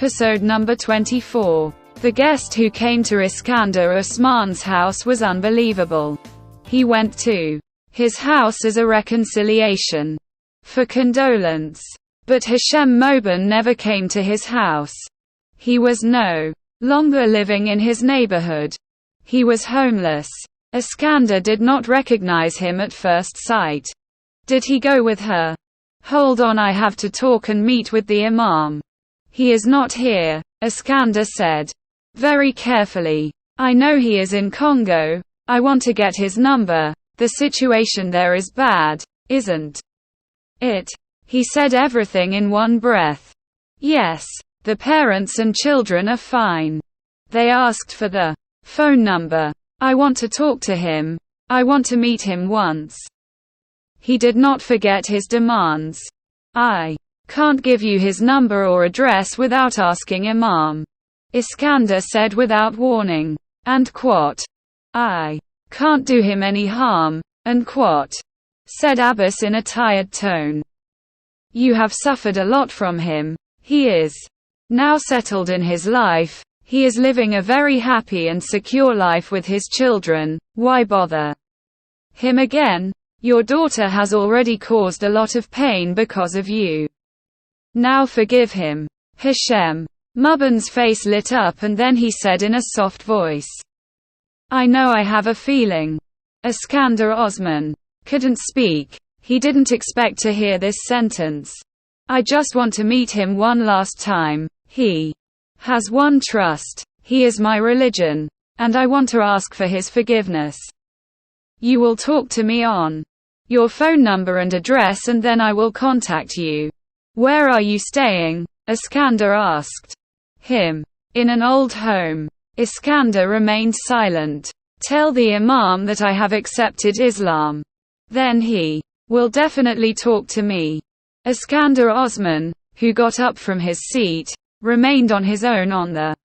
Episode number 24. The guest who came to Iskander Osman's house was unbelievable. He went to his house as a reconciliation, for condolence. But Ahmad-m7f never came to his house. He was no longer living in his neighborhood. He was homeless. Iskander did not recognize him at first sight. Did he go with her? Hold on, I have to talk and meet with the Imam. He is not here, Iskander said. Very carefully. I know he is in Congo. I want to get his number. The situation there is bad, isn't it? He said everything in one breath. Yes. The parents and children are fine. They asked for the phone number. I want to talk to him. I want to meet him once. He did not forget his demands. I can't give you his number or address without asking Imam, Iskander said without warning. And quote, I can't do him any harm, unquote, said Abbas in a tired tone. You have suffered a lot from him. He is now settled in his life. He is living a very happy and secure life with his children. Why bother him again? Your daughter has already caused a lot of pain because of you. Now forgive him. Ahmad-m7f's face lit up and then he said in a soft voice, I know I have a feeling. Iskander Osman couldn't speak. He didn't expect to hear this sentence. I just want to meet him one last time. He has one trust. He is my religion. And I want to ask for his forgiveness. You will talk to me on your phone number and address and then I will contact you. Where are you staying? Iskander asked him. In an old home. Iskander remained silent. Tell the Imam that I have accepted Islam. Then he will definitely talk to me. Iskander Osman, who got up from his seat, remained on his own on the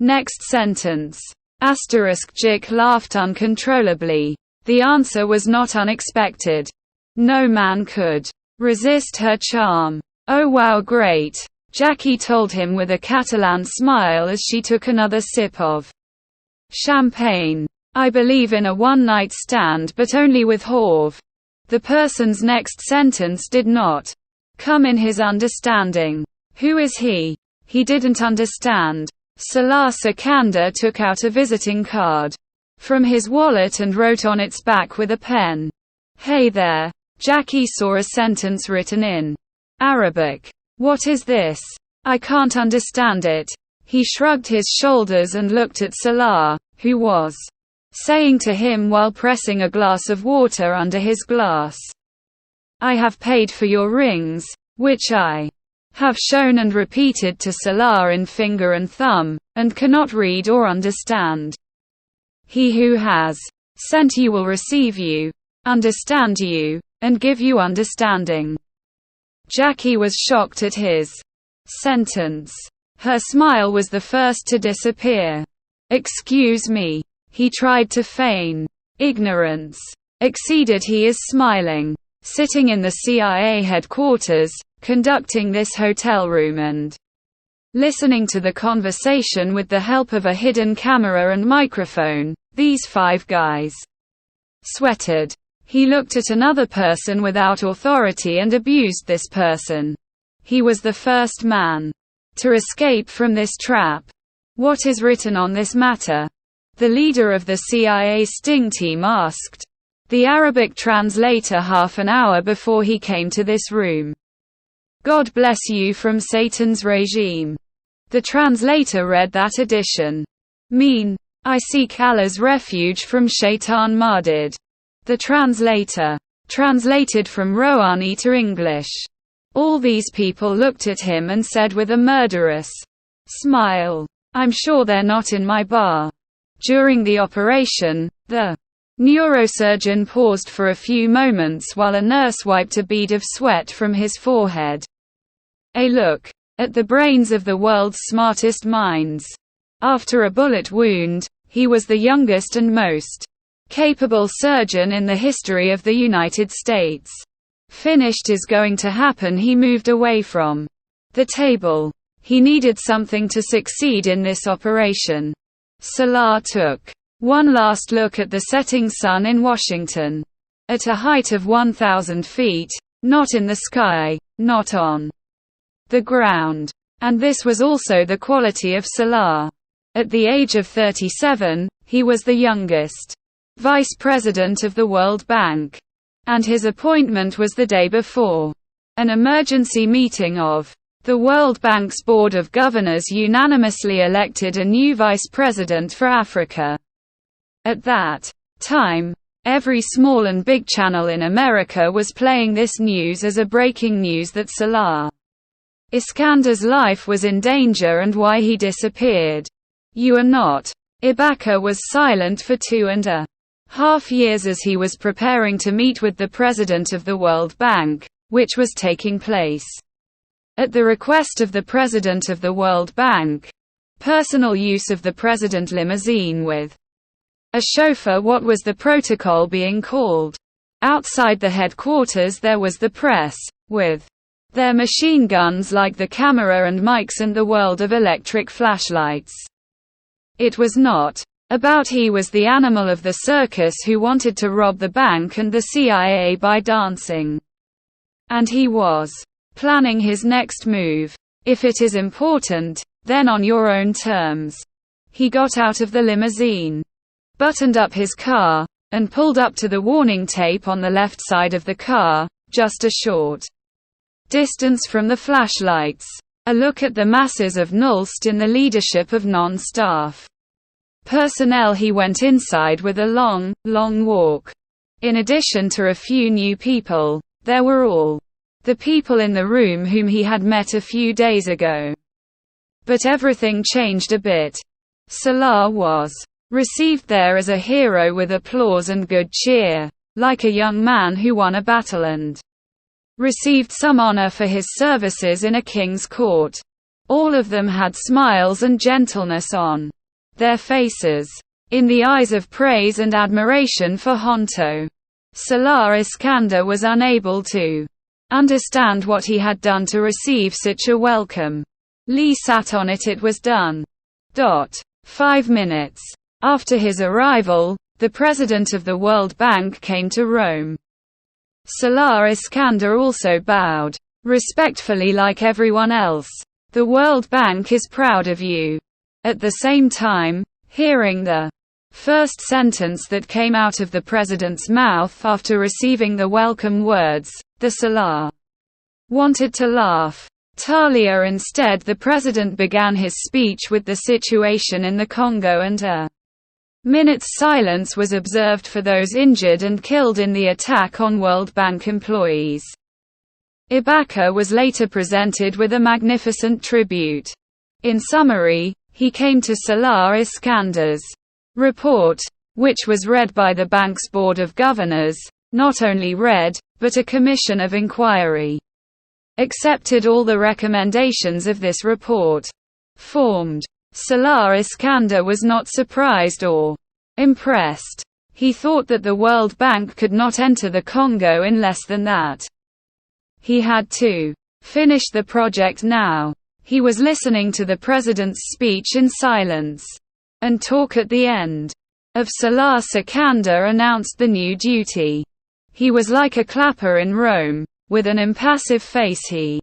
next sentence. Jik laughed uncontrollably. The answer was not unexpected. No man could resist her charm. Oh wow, great. Jackie told him with a Catalan smile as she took another sip of champagne. I believe in a one-night stand but only with Horv. The person's next sentence did not come in his understanding. Who is he? He didn't understand. Salah Iskander took out a visiting card from his wallet and wrote on its back with a pen. Hey there. Jackie saw a sentence written in Arabic. What is this? I can't understand it. He shrugged his shoulders and looked at Salah, who was saying to him while pressing a glass of water under his glass. I have paid for your rings, which I have shown and repeated to Salah in finger and thumb, and cannot read or understand. He who has sent you will receive you, understand you, and give you understanding. Jackie was shocked at his sentence. Her smile was the first to disappear. Excuse me. He tried to feign ignorance. Exceeded. He is smiling. Sitting in the CIA headquarters, conducting this hotel room and listening to the conversation with the help of a hidden camera and microphone, these five guys sweated. He looked at another person without authority and abused this person. He was the first man to escape from this trap. What is written on this matter? The leader of the CIA sting team asked the Arabic translator half an hour before he came to this room. God bless you from Satan's regime. The translator read that addition. Mean, I seek Allah's refuge from Shaitan Mardid. The translator translated from Rouhani to English. All these people looked at him and said with a murderous smile, I'm sure they're not in my bar. During the operation, the neurosurgeon paused for a few moments while a nurse wiped a bead of sweat from his forehead. A look at the brains of the world's smartest minds. After a bullet wound, he was the youngest and most capable surgeon in the history of the United States. Finished is going to happen. He moved away from the table. He needed something to succeed in this operation. Salah took one last look at the setting sun in Washington. At a height of 1,000 feet, not in the sky, not on the ground. And this was also the quality of Salah. At the age of 37, he was the youngest vice president of the World Bank. And his appointment was the day before an emergency meeting of the World Bank's Board of Governors unanimously elected a new vice president for Africa. At that time, every small and big channel in America was playing this news as a breaking news that Salah Iskandar's life was in danger and why he disappeared. You are not. Ibaka was silent for 2.5 years as he was preparing to meet with the president of the World Bank, which was taking place at the request of the president of the World Bank. Personal use of the president limousine with a chauffeur. What was the protocol being called? Outside the headquarters there was the press, with their machine guns like the camera and mics and the world of electric flashlights. It was not about he was the animal of the circus who wanted to rob the bank and the CIA by dancing. And he was planning his next move. If it is important, then on your own terms. He got out of the limousine, buttoned up his car, and pulled up to the warning tape on the left side of the car, just a short distance from the flashlights. A look at the masses of Nulst in the leadership of non-staff personnel. He went inside with a long walk. In addition to a few new people, there were all the people in the room whom he had met a few days ago. But everything changed a bit. Salah was received there as a hero with applause and good cheer, like a young man who won a battle and received some honor for his services in a king's court. All of them had smiles and gentleness on their faces, in the eyes of praise and admiration for Honto. Salah Iskandar was unable to understand what he had done to receive such a welcome. Lee sat on it. It was done. 5 minutes after his arrival, the president of the World Bank came to Rome. Salah Iskandar also bowed respectfully like everyone else. The World Bank is proud of you. At the same time, hearing the first sentence that came out of the president's mouth after receiving the welcome words, the Salah wanted to laugh. Talia instead. The president began his speech with the situation in the Congo and a minute's silence was observed for those injured and killed in the attack on World Bank employees. Ibaka was later presented with a magnificent tribute. In summary, he came to Salah Iskandar's report, which was read by the bank's board of governors, not only read, but a commission of inquiry accepted all the recommendations of this report. Formed. Salah Iskandar was not surprised or impressed. He thought that the World Bank could not enter the Congo in less than that. He had to finish the project now. He was listening to the president's speech in silence. And talk at the end of Salah Iskandar announced the new duty. He was like a clapper in Rome. With an impassive face he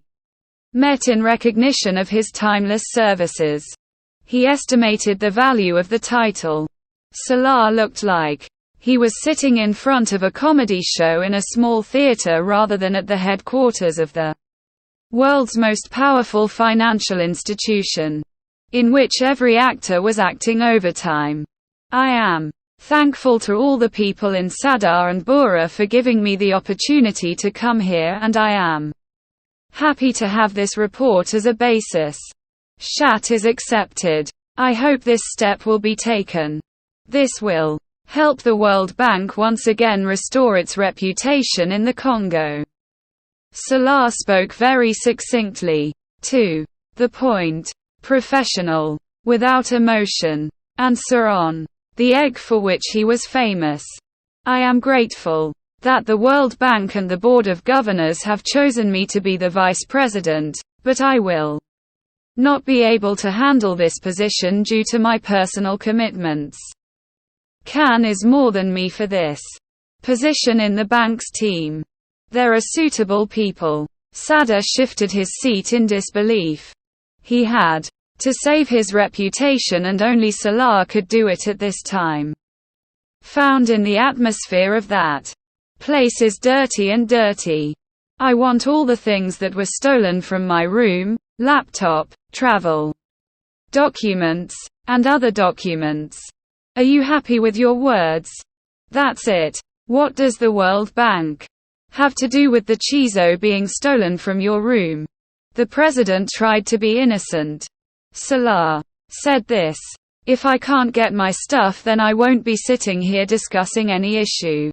met in recognition of his timeless services. He estimated the value of the title. Salah looked like he was sitting in front of a comedy show in a small theater rather than at the headquarters of the world's most powerful financial institution, in which every actor was acting overtime. I am thankful to all the people in Sadar and Bura for giving me the opportunity to come here, and I am happy to have this report as a basis. Shat is accepted. I hope this step will be taken. This will help the World Bank once again restore its reputation in the Congo. Salah spoke very succinctly, to the point, professional, without emotion, and on the egg for which he was famous. I am grateful that the World Bank and the Board of Governors have chosen me to be the vice president, but I will not be able to handle this position due to my personal commitments. Khan is more than me for this position in the bank's team. There are suitable people. Sadr shifted his seat in disbelief. He had to save his reputation, and only Salah could do it at this time. Found in the atmosphere of that place is dirty and dirty. I want all the things that were stolen from my room, laptop, travel documents, and other documents. Are you happy with your words? That's it. What does the World Bank have to do with the Chizo being stolen from your room? The president tried to be innocent. Salah said this. If I can't get my stuff, then I won't be sitting here discussing any issue.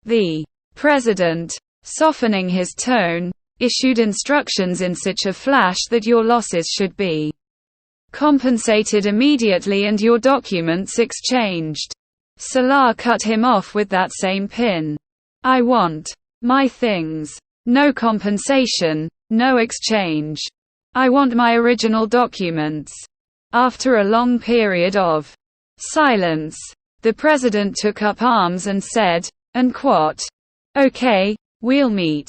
The president, softening his tone, issued instructions in such a flash that your losses should be compensated immediately and your documents exchanged. Salah cut him off with that same pin. I want my things. No compensation, no exchange. I want my original documents. After a long period of silence, the president took up arms and said, and quote, okay, we'll meet.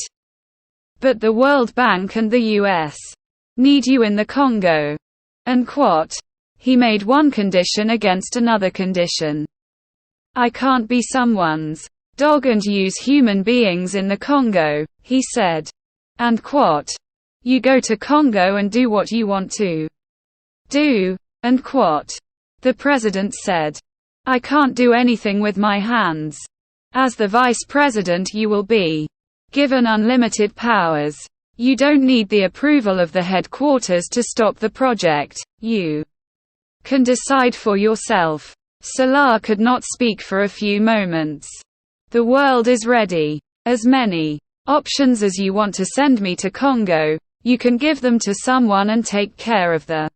But the World Bank and the US need you in the Congo. And quote. He made one condition against another condition. I can't be someone's dog and use human beings in the Congo, he said. And quote. You go to Congo and do what you want to do, and quote. The president said. I can't do anything with my hands. As the vice president, you will be given unlimited powers. You don't need the approval of the headquarters to stop the project. You can decide for yourself. Salah could not speak for a few moments. The world is ready. As many options as you want to send me to Congo, you can give them to someone and take care of the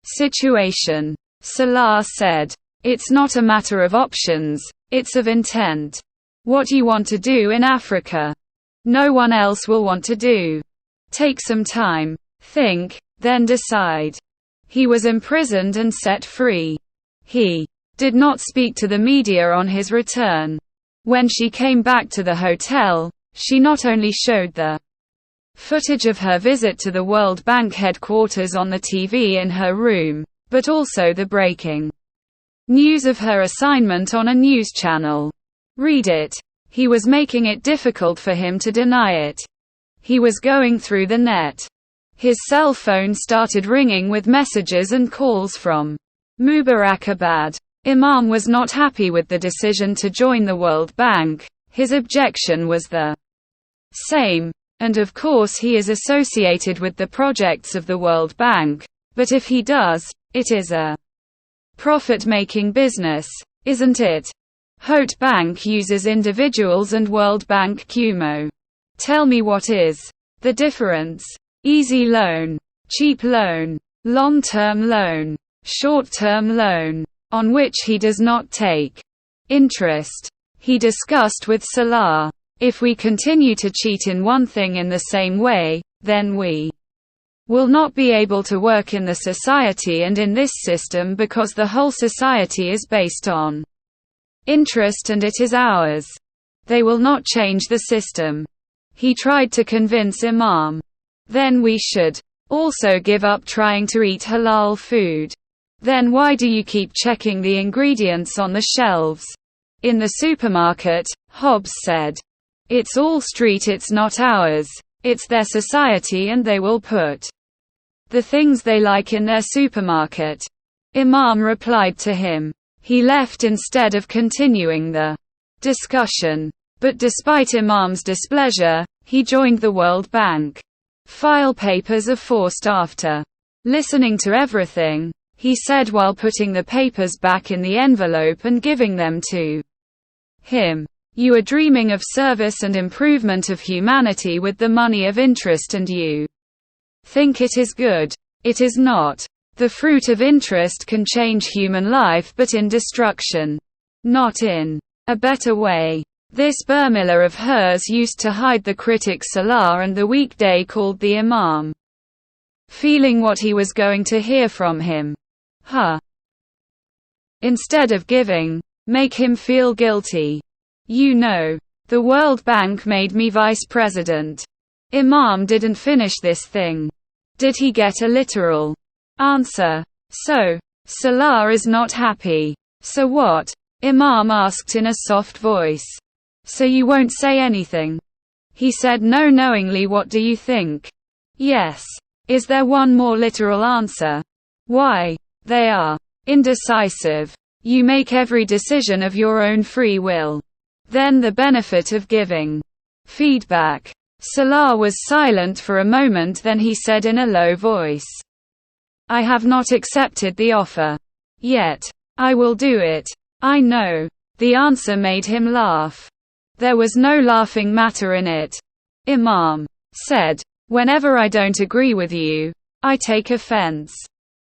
situation. Salah said. It's not a matter of options, it's of intent. What you want to do in Africa, no one else will want to do. Take some time, think, then decide. He was imprisoned and set free. He did not speak to the media on his return. When she came back to the hotel, she not only showed the footage of her visit to the World Bank headquarters on the TV in her room, but also the breaking news of her assignment on a news channel. Read it. He was making it difficult for him to deny it. He was going through the net. His cell phone started ringing with messages and calls from Mubarakabad. Imam was not happy with the decision to join the World Bank. His objection was the same. And of course he is associated with the projects of the World Bank. But if he does, it is a profit-making business, isn't it? Hote Bank uses individuals and World Bank Cumo. Tell me what is the difference? Easy loan, cheap loan, long-term loan, short-term loan, on which he does not take interest. He discussed with Salah, if we continue to cheat in one thing in the same way, then we will not be able to work in the society and in this system because the whole society is based on interest and it is ours. They will not change the system. He tried to convince Imam. Then we should also give up trying to eat halal food. Then why do you keep checking the ingredients on the shelves in the supermarket? Hobbes said. It's all street, it's not ours. It's their society and they will put the things they like in their supermarket. Imam replied to him. He left instead of continuing the discussion. But despite Imam's displeasure, he joined the World Bank. File papers are forced after listening to everything, he said while putting the papers back in the envelope and giving them to him. You are dreaming of service and improvement of humanity with the money of interest and you think it is good. It is not. The fruit of interest can change human life but in destruction. Not in a better way. This Burmilla of hers used to hide the critic Salah and the weekday called the Imam. feeling what he was going to hear from him. Instead of giving, make him feel guilty. You know, the World Bank made me vice president. Imam didn't finish this thing. Did he get a literal answer? So, Salah is not happy. So what? Imam asked in a soft voice. So you won't say anything? He said no knowingly. What do you think? Yes. Is there one more literal answer? Why? They are indecisive. You make every decision of your own free will. Then the benefit of giving feedback. Salah was silent for a moment, then he said in a low voice, I have not accepted the offer yet. I will do it. I know. The answer made him laugh. There was no laughing matter in it. Imam said, whenever I don't agree with you, I take offense.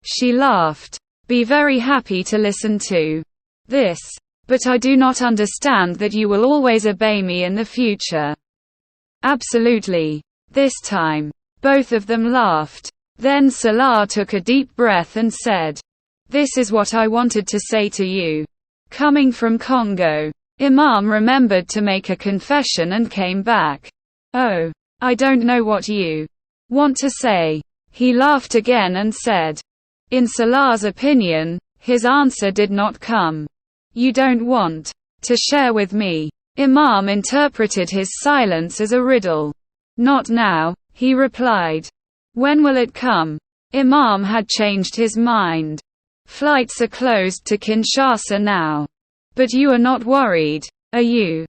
She laughed. Be very happy to listen to this. But I do not understand that you will always obey me in the future. Absolutely. This time. Both of them laughed. Then Salah took a deep breath and said, this is what I wanted to say to you. Coming from Congo. Imam remembered to make a confession and came back. Oh, I don't know what you want to say. He laughed again and said, in Salah's opinion, his answer did not come. You don't want to share with me. Imam interpreted his silence as a riddle. Not now, he replied. When will it come? Imam had changed his mind. Flights are closed to Kinshasa now. But you are not worried, are you?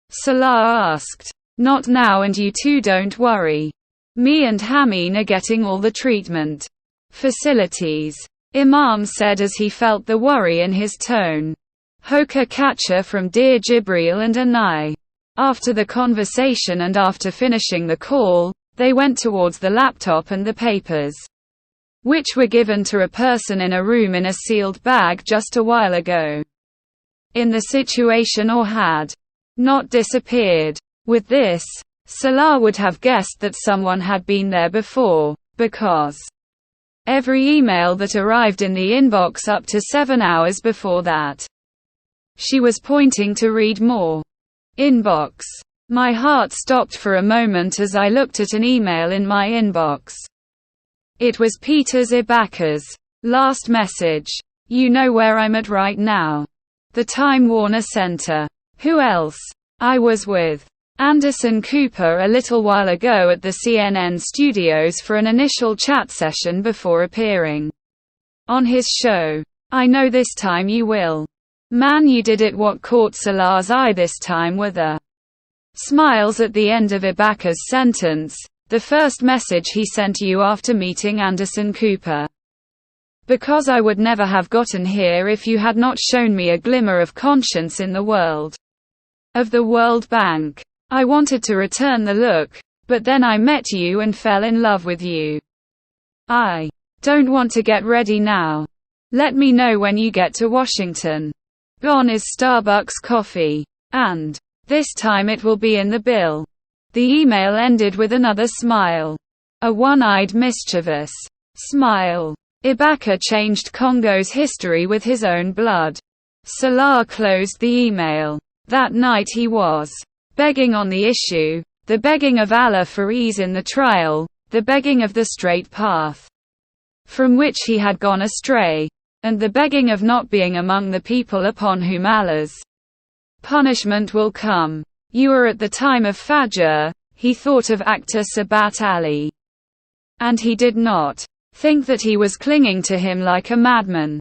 Salah asked. Not now, and you too don't worry. Me and Hameen are getting all the treatment facilities. Imam said as he felt the worry in his tone. Hoka Kacha from Dear Jibril and Anai. After the conversation and after finishing the call, they went towards the laptop and the papers, which were given to a person in a room in a sealed bag just a while ago. In the situation, or had not disappeared. With this, Salah would have guessed that someone had been there before, because every email that arrived in the inbox up to 7 hours before that, she was pointing to read more. Inbox. My heart stopped for a moment as I looked at an email in my inbox. It was Peter Ibaka's last message. You know where I'm at right now. The Time Warner Center. Who else? I was with Anderson Cooper a little while ago at the CNN studios for an initial chat session before appearing on his show. I know this time you will. Man, you did it. What caught Salah's eye this time were the smiles at the end of Ibaka's sentence. The first message he sent you after meeting Anderson Cooper. Because I would never have gotten here if you had not shown me a glimmer of conscience in the world of the World Bank. I wanted to return the look, but then I met you and fell in love with you. I don't want to get ready now. Let me know when you get to Washington. Gone is Starbucks coffee. And this time it will be in the bill. The email ended with another smile. A one-eyed mischievous smile. Ibaka changed Congo's history with his own blood. Salah closed the email. That night he was begging on the issue, the begging of Allah for ease in the trial, the begging of the straight path from which he had gone astray, and the begging of not being among the people upon whom Allah's punishment will come. You are at the time of Fajr. He thought of actor Sabat Ali. And he did not think that he was clinging to him like a madman.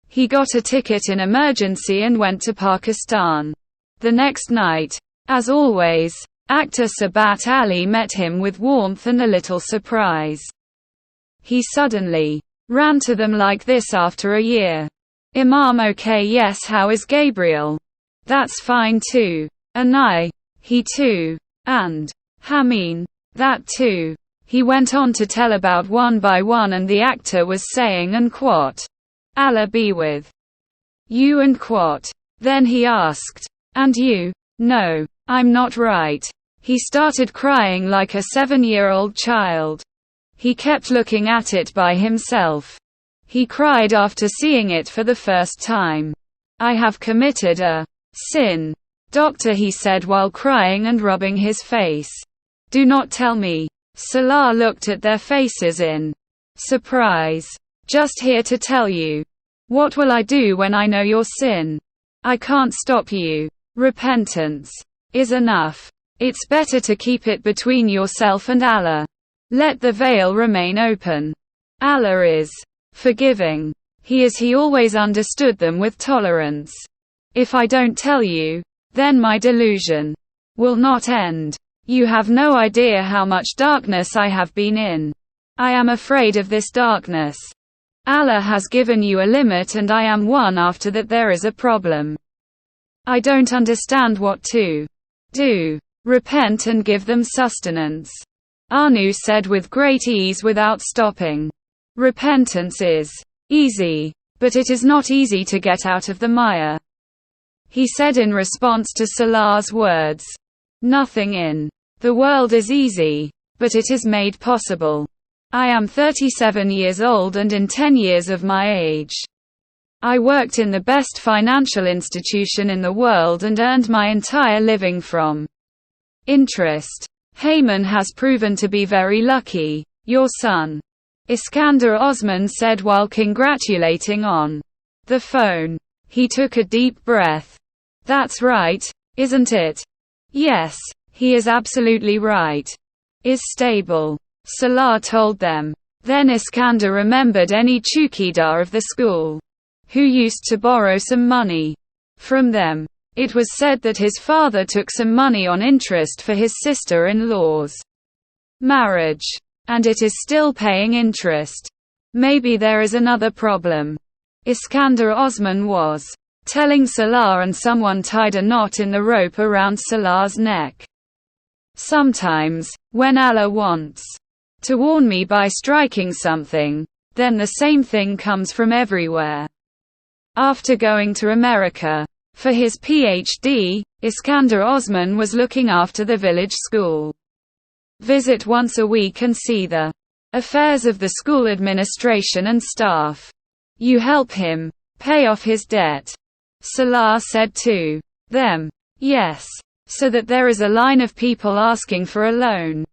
He got a ticket in emergency and went to Pakistan. The next night, as always, actor Sabat Ali met him with warmth and a little surprise. He suddenly ran to them like this after a year. Imam, okay, yes, how is Gabriel? That's fine too. Anai? He too. And Hameen? That too. He went on to tell about one by one, and the actor was saying, and quote, Allah be with you, and quote. Then he asked, and you? No, I'm not right. He started crying like a 7-year-old child. He kept looking at it by himself. He cried after seeing it for the first time. I have committed a sin. Doctor, he said while crying and rubbing his face. Do not tell me. Salah looked at their faces in surprise. Just here to tell you. What will I do when I know your sin? I can't stop you. Repentance is enough. It's better to keep it between yourself and Allah. Let the veil remain open. Allah is forgiving. He always understood them with tolerance. If I don't tell you, then my delusion will not end. You have no idea how much darkness I have been in. I am afraid of this darkness. Allah has given you a limit and I am one after that there is a problem. I don't understand what to do. Repent and give them sustenance. Anu said with great ease without stopping. Repentance is easy, but it is not easy to get out of the mire. He said in response to Salah's words. Nothing in the world is easy, but it is made possible. I am 37 years old and in 10 years of my age, I worked in the best financial institution in the world and earned my entire living from interest. Heyman has proven to be very lucky. Your son, Iskander Osman said while congratulating on the phone. He took a deep breath. That's right, isn't it? Yes, he is absolutely right. Is stable. Salah told them. Then Iskander remembered any chukidar of the school who used to borrow some money from them. It was said that his father took some money on interest for his sister-in-law's marriage, and it is still paying interest. Maybe there is another problem. Iskander Osman was telling Salah and someone tied a knot in the rope around Salah's neck. Sometimes, when Allah wants to warn me by striking something, then the same thing comes from everywhere. After going to America for his PhD, Iskander Osman was looking after the village school. Visit once a week and see the affairs of the school administration and staff. You help him pay off his debt. Salah said to them. Yes. So that there is a line of people asking for a loan.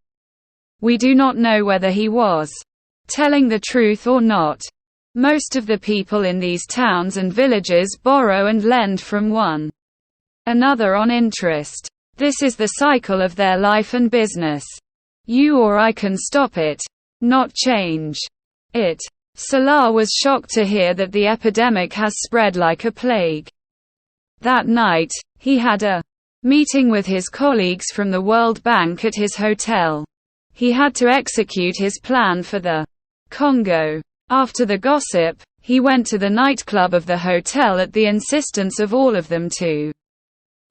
We do not know whether he was telling the truth or not. Most of the people in these towns and villages borrow and lend from one another on interest. This is the cycle of their life and business. You or I can stop it, not change it. Salah was shocked to hear that the epidemic has spread like a plague. That night, he had a meeting with his colleagues from the World Bank at his hotel. He had to execute his plan for the Congo. After the gossip, he went to the nightclub of the hotel at the insistence of all of them to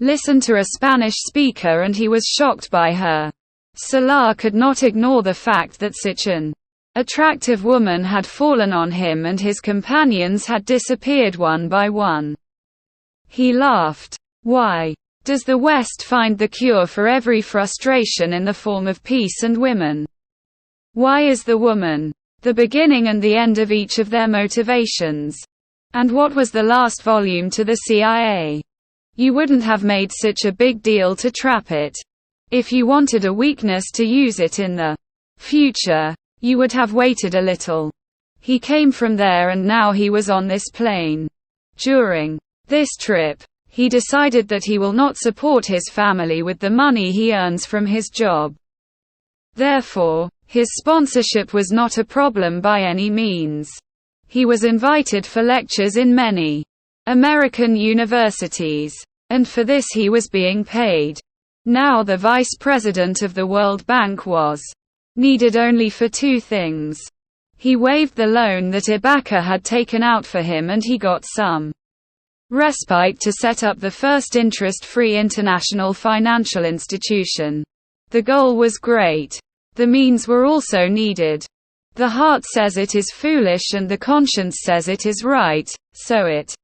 listen to a Spanish speaker, and he was shocked by her. Salah could not ignore the fact that such an attractive woman had fallen on him and his companions had disappeared one by one. He laughed. Why does the West find the cure for every frustration in the form of peace and women? Why is the woman the beginning and the end of each of their motivations? And what was the last volume to the CIA? You wouldn't have made such a big deal to trap it. If you wanted a weakness to use it in the future, you would have waited a little. He came from there and now he was on this plane. During this trip, he decided that he will not support his family with the money he earns from his job. Therefore, his sponsorship was not a problem by any means. He was invited for lectures in many American universities, and for this he was being paid. Now the vice president of the World Bank was needed only for two things. He waived the loan that Ibaka had taken out for him and he got some respite to set up the first interest-free international financial institution. The goal was great. The means were also needed. The heart says it is foolish and the conscience says it is right, so it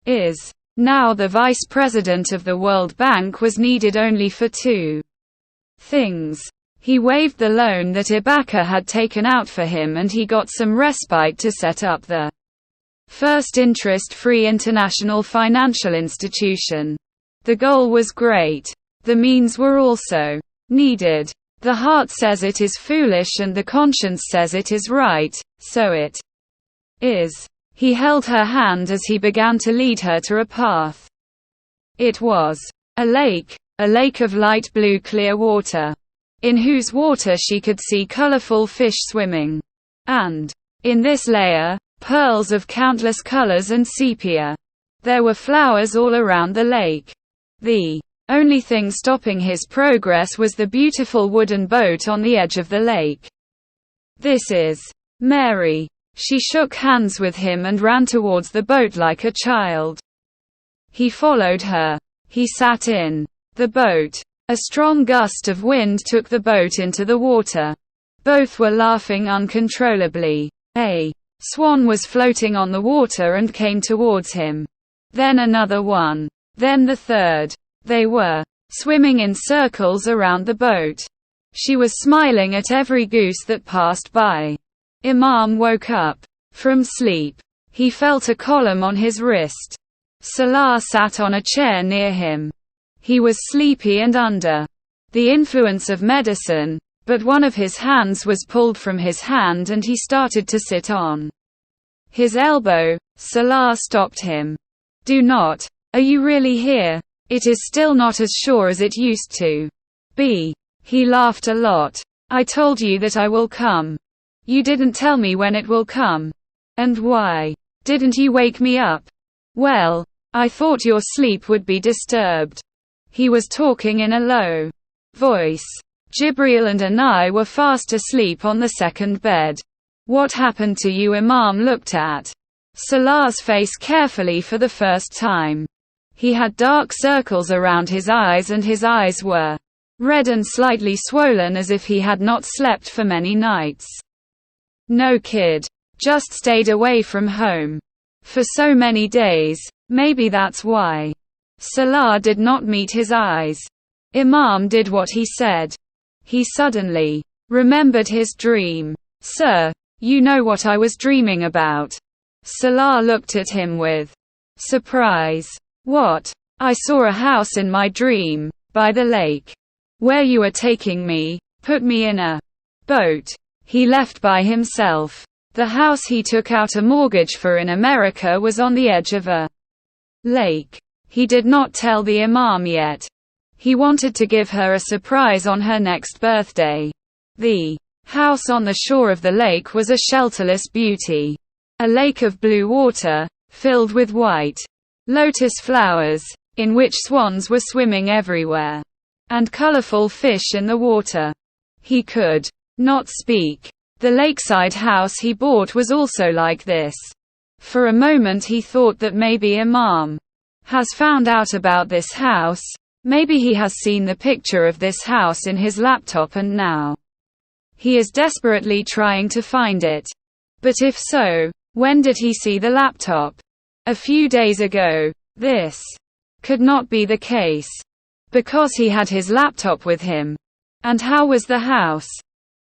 is. Now the vice president of the World Bank was needed only for two things. He waived the loan that Ibaka had taken out for him, and he got some respite to set up the first interest-free international financial institution. The goal was great. The means were also needed. The heart says it is foolish and the conscience says it is right, so it is. He held her hand as he began to lead her to a path. It was a lake of light blue clear water, in whose water she could see colorful fish swimming. And in this layer, pearls of countless colors and sepia. There were flowers all around the lake. The only thing stopping his progress was the beautiful wooden boat on the edge of the lake. "This is Mary." She shook hands with him and ran towards the boat like a child. He followed her. He sat in the boat. A strong gust of wind took the boat into the water. Both were laughing uncontrollably. A swan was floating on the water and came towards him. Then another one. Then the third. They were swimming in circles around the boat. She was smiling at every goose that passed by. Imam woke up from sleep. He felt a column on his wrist. Salah sat on a chair near him. He was sleepy and under the influence of medicine, but one of his hands was pulled from his hand and he started to sit on his elbow. Salah stopped him. "Do not. Are you really here? It is still not as sure as it used to be." He laughed a lot. "I told you that I will come. You didn't tell me when it will come. And why didn't you wake me up?" "Well, I thought your sleep would be disturbed." He was talking in a low voice. Jibril and Anai were fast asleep on the second bed. "What happened to you?" Imam looked at Salah's face carefully for the first time. He had dark circles around his eyes and his eyes were red and slightly swollen as if he had not slept for many nights. "No kid. Just stayed away from home for so many days. Maybe that's why." Salah did not meet his eyes. Imam did what he said. He suddenly remembered his dream. "Sir, you know what I was dreaming about?" Salah looked at him with surprise. "What?" "I saw a house in my dream, by the lake. Where you are taking me, put me in a boat." He left by himself. The house he took out a mortgage for in America was on the edge of a lake. He did not tell the Imam yet. He wanted to give her a surprise on her next birthday. The house on the shore of the lake was a shelterless beauty. A lake of blue water, filled with white lotus flowers, in which swans were swimming everywhere, and colorful fish in the water. He could not speak. The lakeside house he bought was also like this. For a moment he thought that maybe Imam has found out about this house. Maybe he has seen the picture of this house in his laptop and now he is desperately trying to find it. But if so, when did he see the laptop? A few days ago. This could not be the case, because he had his laptop with him. And how was the house?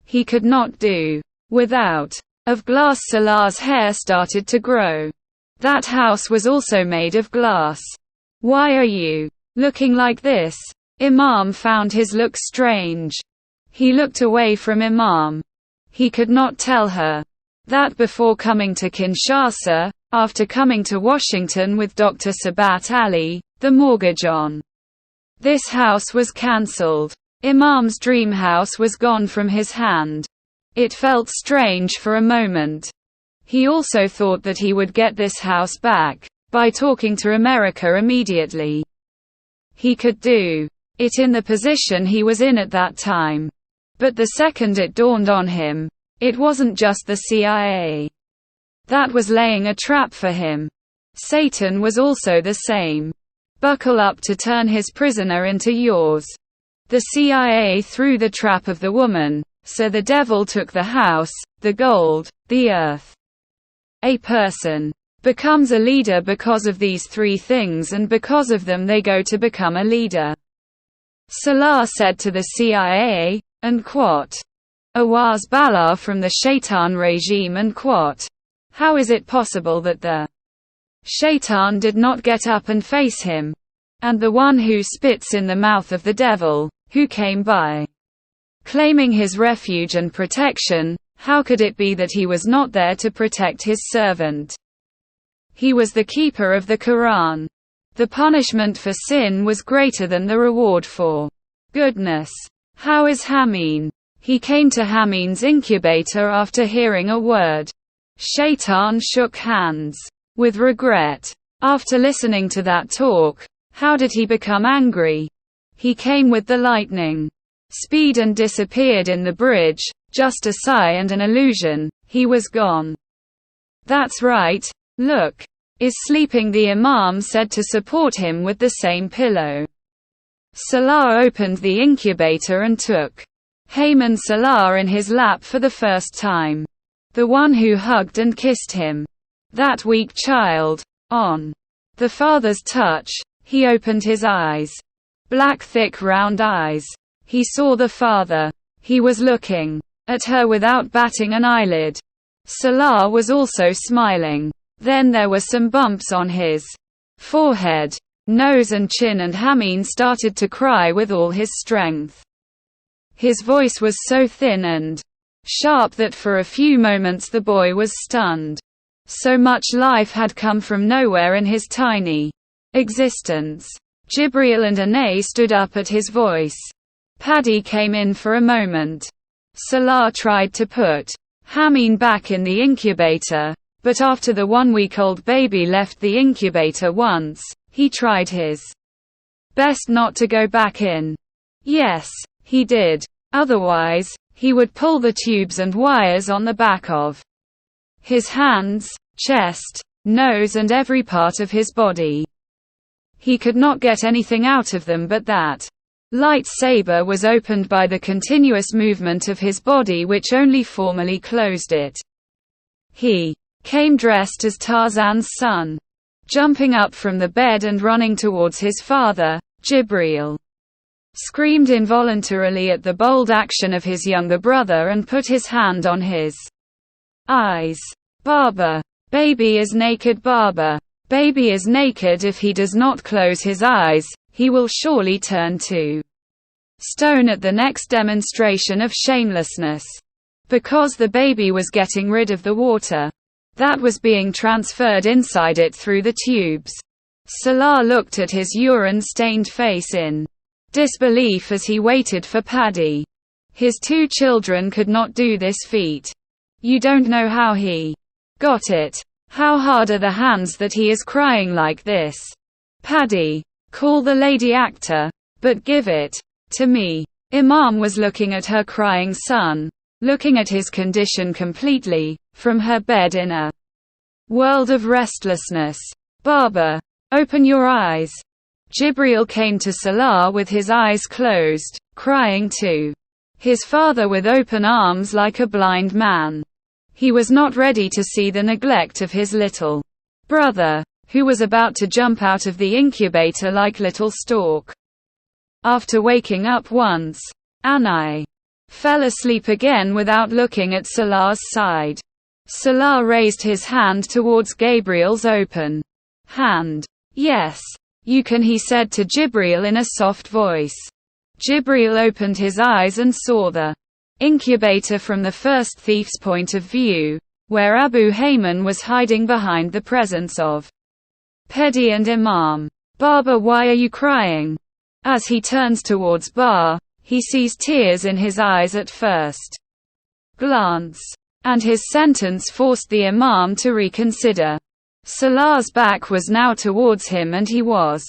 He could not do without. Of glass. Salah's hair started to grow. That house was also made of glass. "Why are you looking like this?" Imam found his look strange. He looked away from Imam. He could not tell her that before coming to Kinshasa, after coming to Washington with Dr. Sabat Ali, the mortgage on this house was cancelled. Imam's dream house was gone from his hand. It felt strange for a moment. He also thought that he would get this house back by talking to America immediately. He could do it in the position he was in at that time. But the second it dawned on him, it wasn't just the CIA that was laying a trap for him. Satan was also the same. Buckle up to turn his prisoner into yours. The CIA threw the trap of the woman, so the devil took the house, the gold, the earth. A person becomes a leader because of these three things, and because of them they go to become a leader. Salah said to the CIA, and Quat. Awaz Bala from the Shaitan regime and Quat. How is it possible that the Shaitan did not get up and face him? And the one who spits in the mouth of the devil, who came by, claiming his refuge and protection, how could it be that he was not there to protect his servant? He was the keeper of the Quran. The punishment for sin was greater than the reward for goodness. How is Hamin? He came to Hamin's incubator after hearing a word. Shaitan shook hands with regret. After listening to that talk, how did he become angry? He came with the lightning speed and disappeared in the bridge, just a sigh and an illusion, he was gone. That's right, look. Is sleeping, the Imam said to support him with the same pillow. Salah opened the incubator and took Haman Salah in his lap for the first time. The one who hugged and kissed him. That weak child. On the father's touch, he opened his eyes. Black, thick, round eyes. He saw the father. He was looking at her without batting an eyelid. Salah was also smiling. Then there were some bumps on his forehead, nose and chin, and Hamin started to cry with all his strength. His voice was so thin and sharp that for a few moments the boy was stunned. So much life had come from nowhere in his tiny existence. Jibril and Anay stood up at his voice. Paddy came in for a moment. Salah tried to put Hamin back in the incubator, but after the 1-week-old baby left the incubator once, he tried his best not to go back in. Yes, he did. Otherwise, he would pull the tubes and wires on the back of his hands, chest, nose and every part of his body. He could not get anything out of them, but that lightsaber was opened by the continuous movement of his body, which only formally closed it. He came dressed as Tarzan's son, jumping up from the bed and running towards his father. Jibril screamed involuntarily at the bold action of his younger brother and put his hand on his eyes. Baba. Baby is naked. Baba. Baby is naked. If he does not close his eyes, he will surely turn to stone at the next demonstration of shamelessness. Because the baby was getting rid of the water that was being transferred inside it through the tubes. Salah looked at his urine-stained face in disbelief as he waited for Paddy. His 2 children could not do this feat. You don't know how he got it. How hard are the hands that he is crying like this? Paddy, call the lady actor, but give it to me. Imam was looking at her crying son, looking at his condition completely, from her bed in a world of restlessness. Baba, open your eyes. Jibril came to Salah with his eyes closed, crying too. His father with open arms like a blind man. He was not ready to see the neglect of his little brother, who was about to jump out of the incubator like little stork. After waking up once, Anai fell asleep again without looking at Salah's side. Salah raised his hand towards Gabriel's open hand. Yes, you can, he said to Jibril in a soft voice. Jibril opened his eyes and saw the incubator from the first thief's point of view, where Abu Haman was hiding behind the presence of Paddy and Imam. Baba, why are you crying? As he turns towards Bar, he sees tears in his eyes at first glance, and his sentence forced the Imam to reconsider. Salah's back was now towards him and he was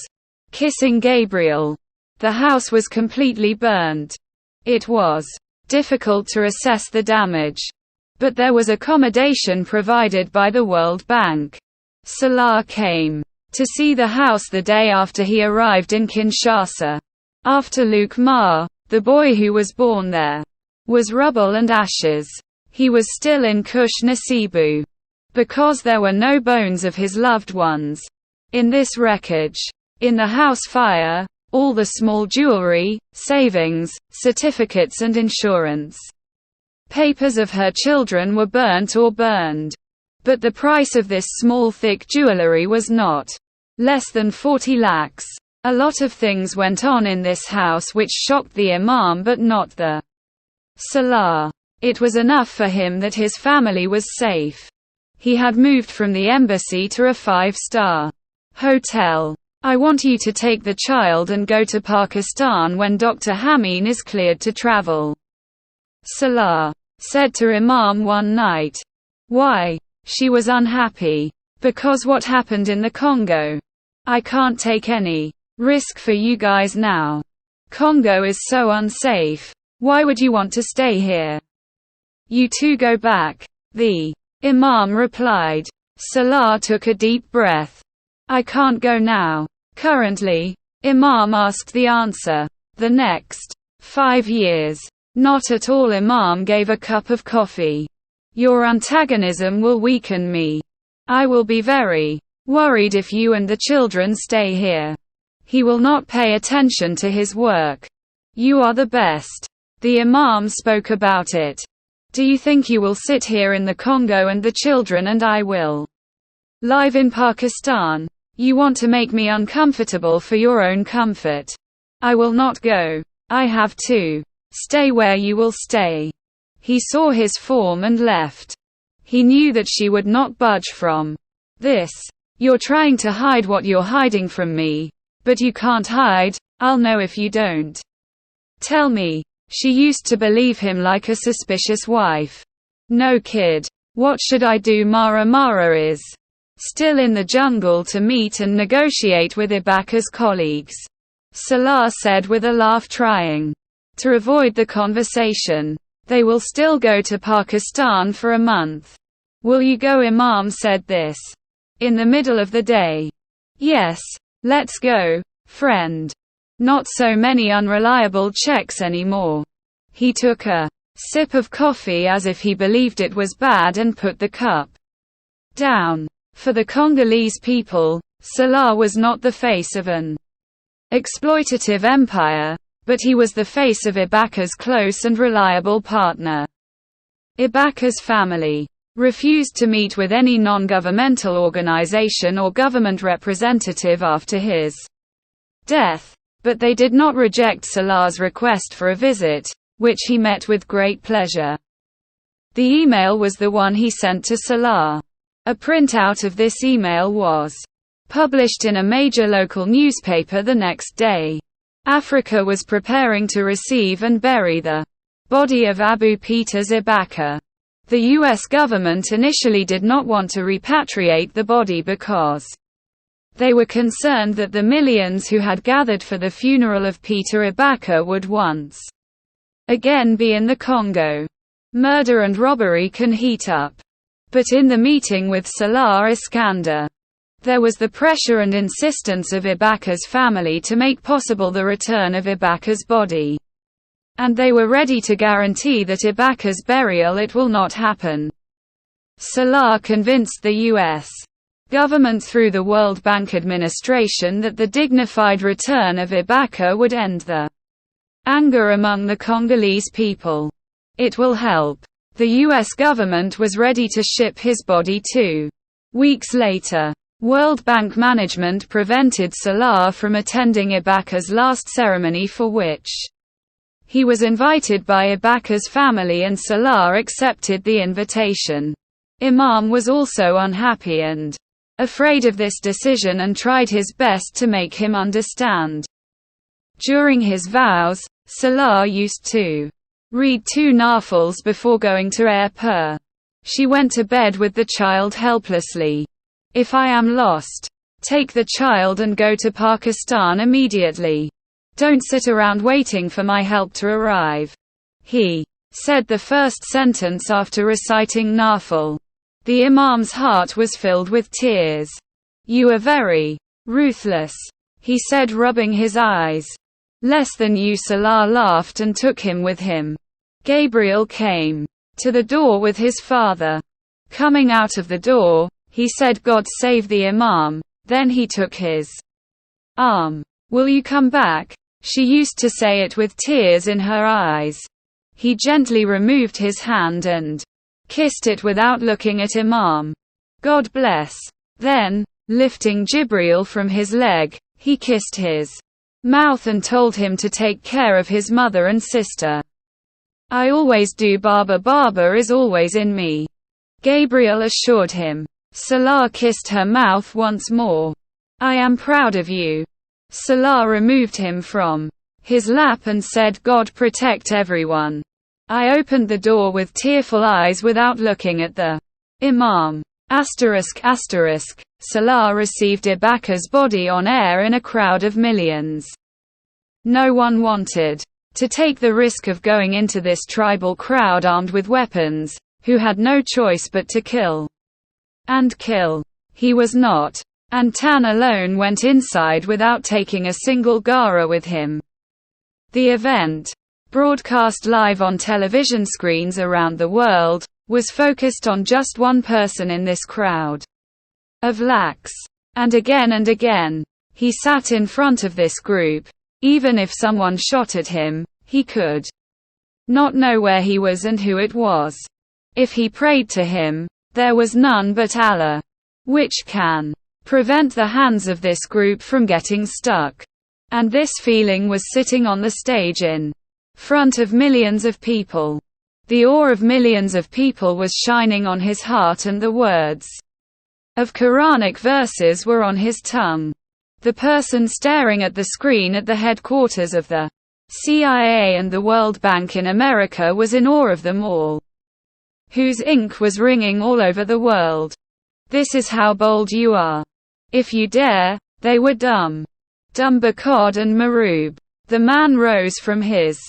kissing Gabriel. The house was completely burned. It was difficult to assess the damage, but there was accommodation provided by the World Bank. Salah came to see the house the day after he arrived in Kinshasa. After Luke Ma, the boy who was born there, was rubble and ashes. He was still in Kush Nasibu, because there were no bones of his loved ones in this wreckage. In the house fire, All the small jewelry, savings, certificates and insurance papers of her children were burnt or burned. But the price of this small thick jewelry was not less than 40 lakhs. A lot of things went on in this house which shocked the Imam but not the Salah. It was enough for him that his family was safe. He had moved from the embassy to a 5-star hotel. I want you to take the child and go to Pakistan when Dr. Hameen is cleared to travel, Salah said to Imam one night. Why? She was unhappy. Because what happened in the Congo? I can't take any risk for you guys now. Congo is so unsafe. Why would you want to stay here? You two go back. The Imam replied. Salah took a deep breath. I can't go now. Currently, Imam asked the answer. The next 5 years. Not at all. Imam gave a cup of coffee. Your antagonism will weaken me. I will be very worried if you and the children stay here. He will not pay attention to his work. You are the best. The Imam spoke about it. Do you think you will sit here in the Congo and the children and I will live in Pakistan? You want to make me uncomfortable for your own comfort. I will not go. I have to stay where you will stay. He saw his form and left. He knew that she would not budge from this. You're trying to hide what you're hiding from me. But you can't hide. I'll know if you don't. Tell me. She used to believe him like a suspicious wife. No kid. What should I do? Mara is still in the jungle to meet and negotiate with Ibaka's colleagues, Salah said with a laugh, trying to avoid the conversation. They will still go to Pakistan for a month. Will you go? Imam said this in the middle of the day. Yes. Let's go, friend. Not so many unreliable checks anymore. He took a sip of coffee as if he believed it was bad and put the cup down. For the Congolese people, Salah was not the face of an exploitative empire, but he was the face of Ibaka's close and reliable partner. Ibaka's family refused to meet with any non-governmental organization or government representative after his death, but they did not reject Salah's request for a visit, which he met with great pleasure. The email was the one he sent to Salah. A printout of this email was published in a major local newspaper the next day. Africa was preparing to receive and bury the body of Abu Peters Ibaka. The U.S. government initially did not want to repatriate the body because they were concerned that the millions who had gathered for the funeral of Peter Ibaka would once again be in the Congo. Murder and robbery can heat up. But in the meeting with Salah Iskander, there was the pressure and insistence of Ibaka's family to make possible the return of Ibaka's body. And they were ready to guarantee that Ibaka's burial it will not happen. Salah convinced the U.S. government through the World Bank administration that the dignified return of Ibaka would end the anger among the Congolese people. It will help. The U.S. government was ready to ship his body 2 weeks later. World Bank management prevented Salah from attending Ibaka's last ceremony, for which he was invited by Ibaka's family, and Salah accepted the invitation. Imam was also unhappy and afraid of this decision and tried his best to make him understand. During his vows, Salah used to read 2 nafils before going to air. She went to bed with the child helplessly. If I am lost, take the child and go to Pakistan immediately. Don't sit around waiting for my help to arrive. He said the first sentence after reciting nafil. The Imam's heart was filled with tears. You are very ruthless, he said, rubbing his eyes. Less than you. Salah laughed and took him with him. Gabriel came to the door with his father. Coming out of the door, he said, God save the Imam. Then he took his arm Will you come back? She used to say it with tears in her eyes. He gently removed his hand and kissed it without looking at Imam. God bless. Then, lifting Jibreel from his leg, he kissed his mouth and told him to take care of his mother and sister. I always do. Baba is always in me, Gabriel assured him. Salah kissed her mouth once more. I am proud of you. Salah removed him from his lap and said, God protect everyone. I opened the door with tearful eyes without looking at the Imam. Salah received Ibaka's body on air in a crowd of millions. No one wanted to take the risk of going into this tribal crowd armed with weapons, who had no choice but to kill. And kill. He was not. And Tan alone went inside without taking a single Gara with him. The event, broadcast live on television screens around the world, was focused on just one person in this crowd of lakhs. And again, he sat in front of this group. Even if someone shot at him, he could not know where he was and who it was. If he prayed to him, there was none but Allah, which can prevent the hands of this group from getting stuck. And this feeling was sitting on the stage in front of millions of people. The awe of millions of people was shining on his heart and the words of Quranic verses were on his tongue. The person staring at the screen at the headquarters of the CIA and the World Bank in America was in awe of them all, whose ink was ringing all over the world. This is how bold you are. If you dare. They were dumb. Bakod and Marub. The man rose from his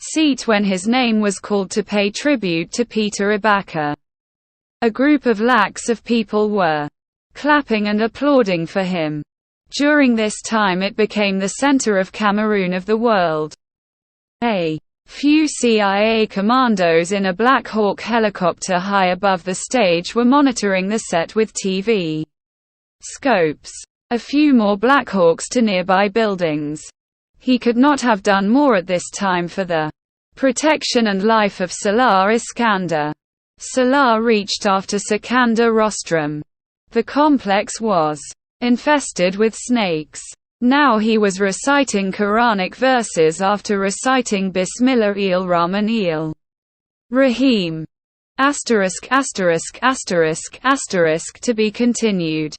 seat when his name was called to pay tribute to Peter Ibaka. A group of lakhs of people were clapping and applauding for him. During this time it became the center of Cameroon of the world. A few CIA commandos in a Black Hawk helicopter high above the stage were monitoring the set with TV scopes. A few more Black Hawks to nearby buildings. He could not have done more at this time for the protection and life of Salah Iskander. Salah reached after Sikandar Rostrum. The complex was infested with snakes. Now he was reciting Quranic verses after reciting Bismillah-el-Rahman-el Rahim. ******* to be continued.